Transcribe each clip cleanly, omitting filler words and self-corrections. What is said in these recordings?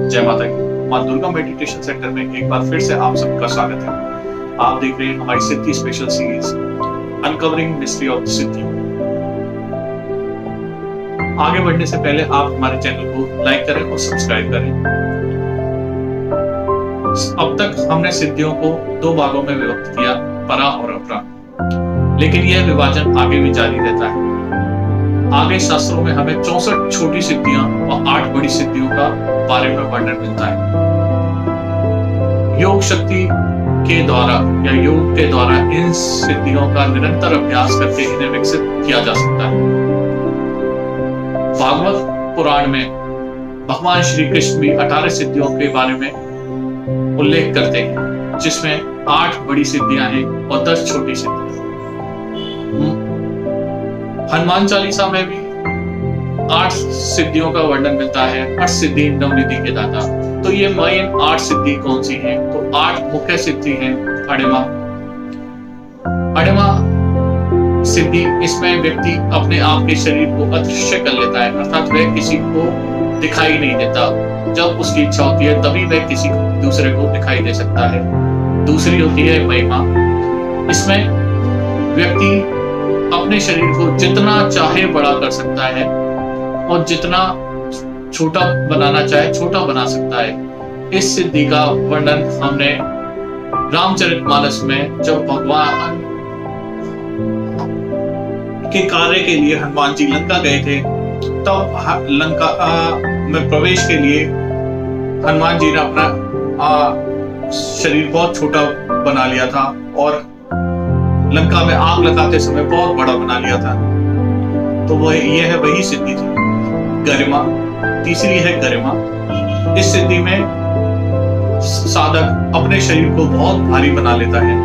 जय माता की। माँ दुर्गा मेडिटेशन सेंटर में एक बार फिर से आप सबका स्वागत है। आप देख रहे हैं हमारी Siddhi special series uncovering mystery of Siddhi. आगे बढ़ने से पहले आप हमारे चैनल को लाइक करें और सब्सक्राइब करें। अब तक हमने सिद्धियों को दो भागों में विभक्त किया, परा और अपरा, लेकिन यह विभाजन आगे भी जारी रहता है। आगे शास्त्रों में हमें 64 छोटी सिद्धियां और 8 बड़ी सिद्धियों का बारे में वर्णन मिलता है। योग शक्ति के द्वारा या योग के द्वारा इन सिद्धियों का निरंतर अभ्यास करके इन्हें विकसित किया जा सकता है। भागवत पुराण में भगवान श्री कृष्ण भी 18 सिद्धियों के बारे में उल्लेख करते हैं, जिसमें 8 बड़ी सिद्धियां हैं और 10 छोटी सिद्धियां। हनुमान चालीसा में भी 8 सिद्धियों का वर्णन मिलता है। 8 सिद्धि नवनिधि के दाता। तो ये मेन 8 सिद्धि कौन सी हैं? तो 8 मुख्य सिद्धि हैं। अणिमा सिद्धि, इसमें व्यक्ति अपने आप के शरीर को अदृश्य कर लेता है, अर्थात वह किसी को दिखाई नहीं देता। जब उसकी इच्छा होती है तभी वह किसी दूसरे को दिखाई दे सकता है। दूसरी होती है महिमा। इसमें व्यक्ति अपने शरीर को जितना चाहे बड़ा कर सकता है और जितना छोटा बनाना चाहे छोटा बना सकता है। इस सिद्धि का वर्णन हमने रामचरितमानस में जब भगवान के कार्य के लिए हनुमान जी लंका गए थे, तब लंका में प्रवेश के लिए हनुमान जी ने अपना शरीर बहुत छोटा बना लिया था और लंका में आग लगाते समय बहुत बड़ा बना लिया था। तो यह है वही सिद्धि थी। गरिमा, तीसरी है गरिमा। इस सिद्धि में साधक अपने शरीर को बहुत भारी बना लेता है।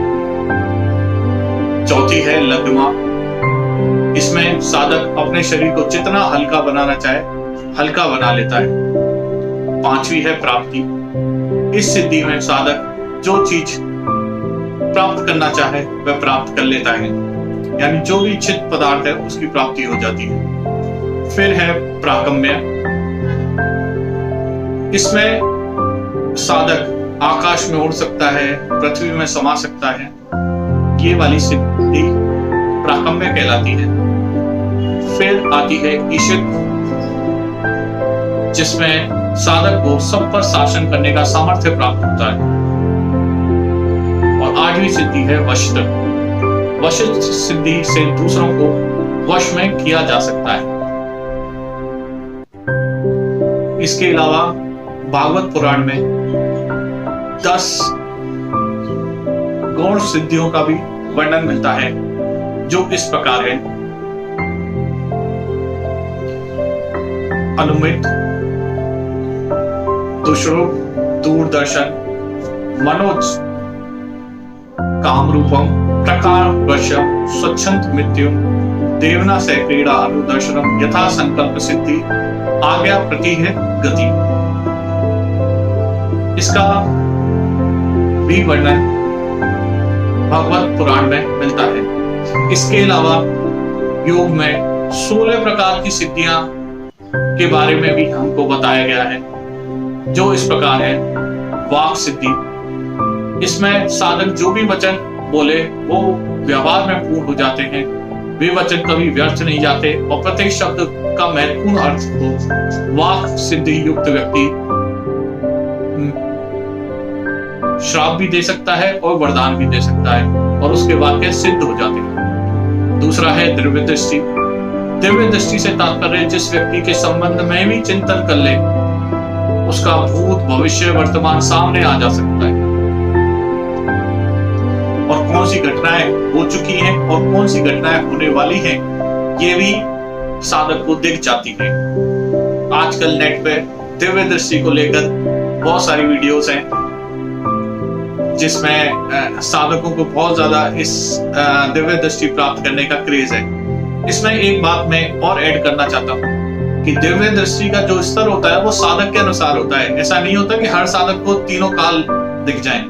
चौथी है लघिमा। इसमें साधक अपने शरीर को जितना हल्का बनाना चाहे हल्का बना लेता है। पांचवी है प्राप्ति। इस सिद्धि में साधक जो चीज प्राप्त करना चाहे वह प्राप्त कर लेता है, यानी जो भी इच्छित पदार्थ है उसकी प्राप्ति हो जाती है। फिर है प्राकम्य। इसमें साधक आकाश में उड़ सकता है, पृथ्वी में समा सकता है। ये वाली सिद्धि प्राकम्य कहलाती है। फिर आती है ईशित, जिसमें साधक को सब पर शासन करने का सामर्थ्य प्राप्त होता है। और 8वीं सिद्धि है वशिष्ठ। वशिष्ठ सिद्धि से दूसरों को वश में किया जा सकता है। इसके अलावा भागवत पुराण में 10 गौण सिद्धियों का भी वर्णन मिलता है, जो इस प्रकार है। अनुमित, दुष्रूप, दूरदर्शन, मनोज, कामरूपम, प्रकार वशम, स्वच्छंद मृत्यु, देवना से क्रीड़ा अनुदर्शनम, यथा संकल्प सिद्धि, आज्ञा प्रति है गति। इसका भी वर्णन भगवत पुराण में मिलता है। इसके अलावा योग में 16 प्रकार की सिद्धियां के बारे में भी हमको बताया गया है, जो इस प्रकार है। वाक सिद्धि, इसमें साधक जो भी वचन बोले वो व्यवहार में पूर्ण हो जाते हैं। वे वचन कभी व्यर्थ नहीं जाते और प्रत्येक शब्द का महत्वपूर्ण अर्थ हो। वाक सिद्धि युक्त व्यक्ति श्राप भी दे सकता है और वरदान भी दे सकता है और उसके वाक्य सिद्ध हो जाते हैं। दूसरा है दिव्य दृष्टि। दिव्य दृष्टि से तात्पर्य जिस व्यक्ति के संबंध में भी चिंतन कर ले उसका भूत, भविष्य, वर्तमान सामने आ जा सकता है, और कौन सी घटनाएं हो चुकी हैं और कौन सी घटनाएं होने वाली हैं ये भी साधक को दिख जाती है। आजकल नेट पे दिव्य दृष्टि को लेकर बहुत सारी वीडियोस हैं, जिसमें साधकों को बहुत ज्यादा इस दिव्य दृष्टि प्राप्त करने का क्रेज है। इसमें एक बात मैं और ऐड करना चाहता हूँ कि दिव्य दृष्टि का जो स्तर होता है वो साधक के अनुसार होता है। ऐसा नहीं होता कि हर साधक को तीनों काल दिख जाएं।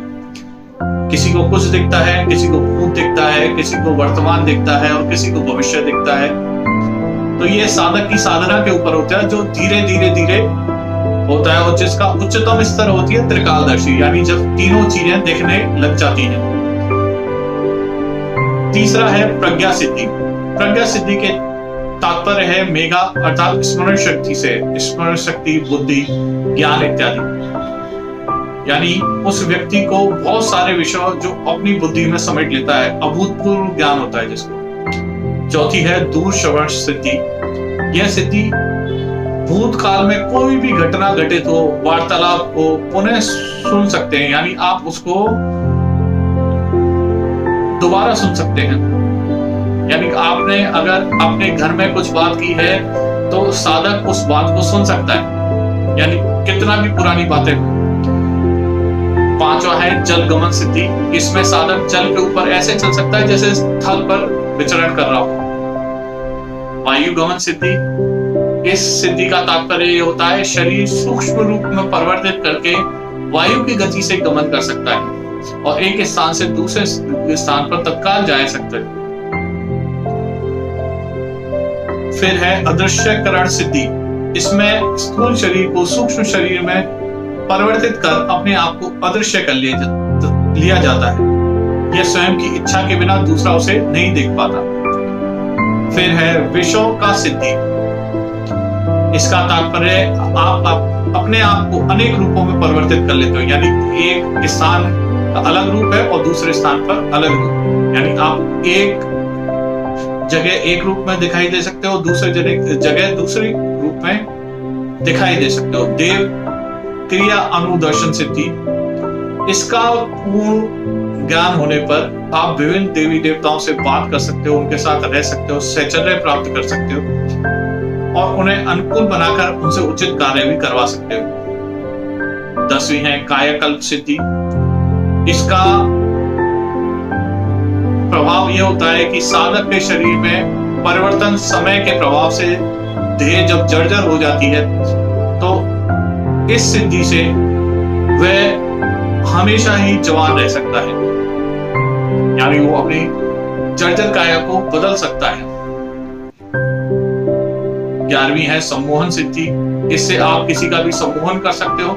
किसी को कुछ दिखता है, किसी को भूत दिखता है, किसी को वर्तमान दिखता है और किसी को भविष्य दिखता है। तो ये साधक की साधना के ऊपर होता है, जो धीरे धीरे धीरे होता है और जिसका उच्चतम स्तर होती है त्रिकालदर्शी, यानी जब तीनों चीजें दिखने लग जाती हैं। तीसरा है प्रज्ञा सिद्धि। प्रज्ञा सिद्धि के तात्पर्य है मेगा अर्थात स्मरण शक्ति से, स्मरण शक्ति, बुद्धि, ज्ञान इत्यादि। यानी उस व्यक्ति को बहुत सारे विषय जो अपनी बुद्धि में समेट लेता है, अभूतपूर्व ज्ञान होता है जिसको। चौथी है दूर श्रवण सिद्धि। यह सिद्धि भूतकाल में कोई भी घटना घटित हो, वार्तालाप को पुनः सुन सकते हैं, यानी आप उसको दोबारा सुन सकते हैं। यानी आपने अगर अपने घर में कुछ बात की है तो साधक उस बात को सुन सकता है, यानी कितना भी पुरानी बातें हो। पांचवा है जल गमन सिद्धि। इसमें साधक जल के ऊपर ऐसे चल सकता है जैसे स्थल पर विचरण कर रहा हो। वायु गमन सिद्धि। इस सिद्धि का तात्पर्य ये होता है शरीर सूक्ष्म रूप में परिवर्तित करके वायु की गति से गमन कर सकता है और एक स्थान से दूसरे स्थान पर तत्काल जा सकता है। फिर है अदृश्यकरण सिद्धि। इसमें स्थूल शरीर को सूक्ष्म शरीर में परिवर्तित कर अपने आप को अदृश्य कर लिया जाता है। यह स्वयं की इच्छा के बिना दूसरा उसे नहीं देख पाता। फिर है विषयों का सिद्धि। इसका तात्पर्य आप अपने आप को अनेक रूपों में परिवर्तित कर लेते हो, यानी एक स्थान का अलग रूप है और दूसरे स्थान पर अलग रूप, यानी आप एक जगह एक रूप में दिखाई दे सकते हो, दूसरे जगह दूसरे रूप में दिखाई दे सकते हो। देव क्रिया अनुदर्शन सिद्धि। इसका पूर्ण ज्ञान होने पर आप विभिन्न देवी देवताओं से बात कर सकते हो, उनके साथ रह सकते हो, सहचर्य प्राप्त कर सकते हो और उन्हें अनुकूल बनाकर उनसे उचित कार्य भी करवा सकते हो। 10वीं है कायाकल्प सिद्धि। इसका प्रभाव यह होता है कि साधक के शरीर में परिवर्तन समय के प्रभाव से देह जब जर्जर हो जाती है तो इस सिद्धि से वह हमेशा ही जवान रह सकता है, यानी वो अपनी जर्जर काया को बदल सकता है। 11वीं है सम्मोहन सिद्धि। इससे आप किसी का भी सम्मोहन कर सकते हो,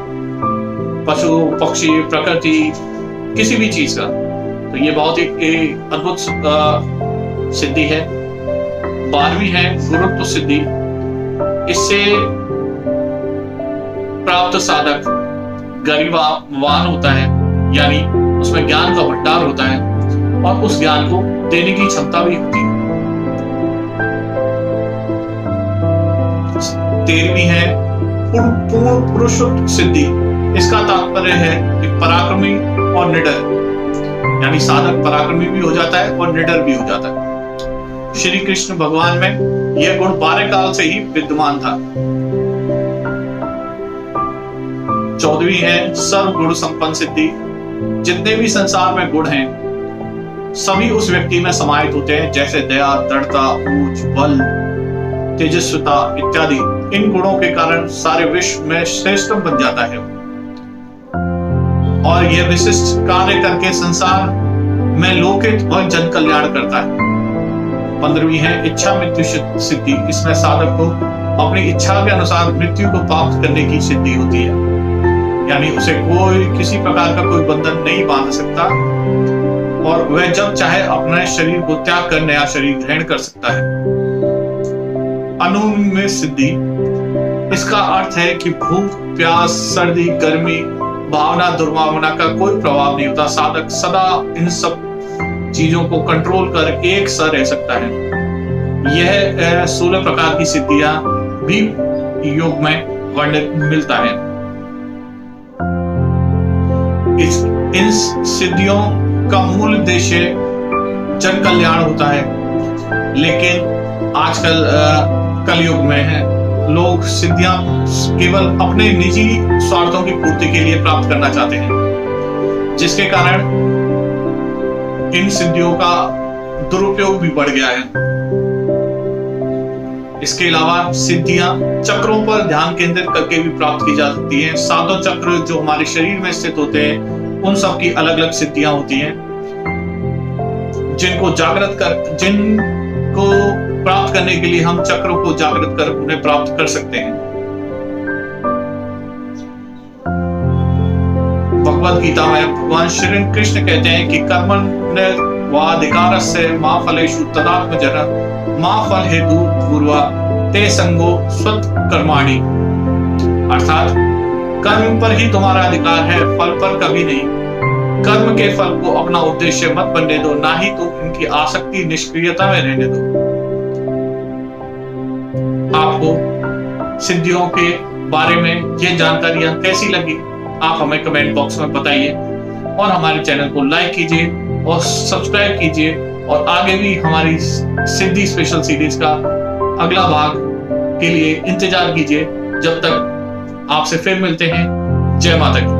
पशु, पक्षी, प्रकृति, किसी भी चीज का। तो ये बहुत ही अद्भुत सिद्धि है। 12वीं है गुरुत्व सिद्धि। इससे प्राप्त साधक गरिमावान होता है, यानी उसमें ज्ञान का भंडार होता है और उस ज्ञान को देने की क्षमता भी होती है। 13वीं है पूर्ण पुरुष सिद्धि। इसका तात्पर्य है कि पराक्रमी और निडर, यानी साधक पराक्रमी भी हो जाता है और निडर भी हो जाता है। श्री कृष्ण भगवान में यह गुण 12 काल से ही विद्यमान था। 14वीं है सर्व गुण संपन्न सिद्धि। जितने भी संसार में गुण हैं सभी उस व्यक्ति में समाहित होते हैं, जैसे दया, दृढ़ता, ऊर्ज, बल, तेजस्विता इत्यादि। इन गुणों के कारण सारे विश्व में श्रेष्ठ बन जाता है और यह विशिष्ट कार्य करके संसार में लोकहित और जन कल्याण करता है। 15वीं है इच्छा मृत्यु सिद्धि। इसमें साधक को अपनी इच्छा के अनुसार मृत्यु को प्राप्त करने की सिद्धि होती है, यानी उसे कोई किसी प्रकार का कोई बंधन नहीं बांध सकता और वह जब चाहे अपने शरीर को त्याग कर नया शरीर ग्रहण कर सकता है। अनुमेय सिद्धि। इसका अर्थ है कि भूख, प्यास, सर्दी, गर्मी, भावना, दुर्भावना का कोई प्रभाव नहीं होता। साधक सदा इन सब चीजों को कंट्रोल कर एक सा रह सकता है। यह 16 प्रकार की सिद्धियां भी योग में वर्णित मिलता है। इन सिद्धियों का मूल उद्देश्य जन कल्याण होता है, लेकिन आजकल कलयुग में है लोग सिद्धियां केवल अपने निजी स्वार्थों की पूर्ति के लिए प्राप्त करना चाहते हैं, जिसके कारण इन सिद्धियों का दुरुपयोग भी बढ़ गया है। इसके अलावा सिद्धियां चक्रों पर ध्यान केंद्रित करके भी प्राप्त की जा सकती हैं। 7 चक्र जो हमारे शरीर में स्थित होते हैं उन सब की अलग अलग सिद्धियां होती हैं, जिनको प्राप्त करने के लिए हम चक्रों को जागृत कर उन्हें प्राप्त कर सकते हैं। भगवद गीता में भगवान श्री कृष्ण कहते हैं कि कर्मण्येवाधिकारस्य मा फलेषु तदात्मजन मा फल हेतु पूर्वा ते संगो स्वत कर्माणि। अर्थात कर्म पर ही तुम्हारा अधिकार है, फल पर कभी नहीं। कर्म के फल को अपना उद्देश्य मत बनने दो, ना ही तुम इनकी आसक्ति निष्क्रियता में रहने दो। आपको सिद्धियों के बारे में ये जानकारियां कैसी लगी, आप हमें कमेंट बॉक्स में बताइए और हमारे चैनल को लाइक कीजिए और सब्सक्राइब कीजिए और आगे भी हमारी सिद्धि स्पेशल सीरीज का अगला भाग के लिए इंतजार कीजिए। जब तक आपसे फिर मिलते हैं, जय माता की।